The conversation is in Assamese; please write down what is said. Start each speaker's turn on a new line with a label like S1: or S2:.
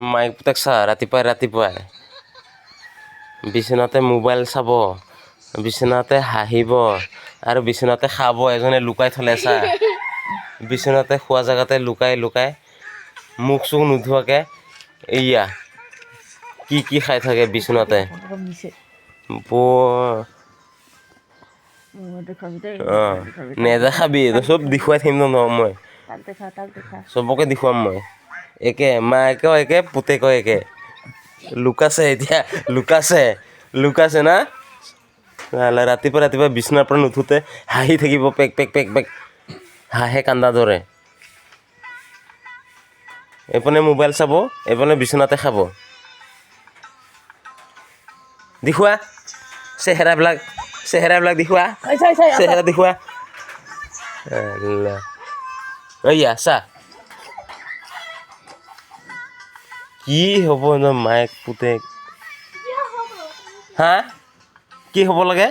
S1: মাইক পুতেক চা ৰাতিপুৱাই বিচনাতে মোবাইল চাব, বিচনাতে হাঁহিব আৰু বিচনাতে খাব। এজনে লুকাই থলে চা, বিচনাতে খোৱা জেগাতে লুকাই মুখ চুখ নোধোৱাকৈ এয়া কি খাই থাকে বিচনাতে। নেদেখাবি, চব দেখুৱাই থাকিম ন মই, চবকে দেখুৱাম মই। একে মাকেও একে পুতেকেও একে লুকাছে, এতিয়া লুকাছে না। ৰাতিপুৱা বিচনাৰ পৰা নুঠোতে হাঁহি থাকিব, পেক পেক পেক পেক হাঁহে কান্দা ধৰে। এইপিনে মোবাইল চাব, এইপিনে বিচনাতে খাব। দেখুওৱা চেহেৰাবিলাক দেখুওৱা, চেহেৰা দেখুওৱা। এয়া চা কি হ'ব ন মায়েক পুতেক, হা কি হ'ব লাগে?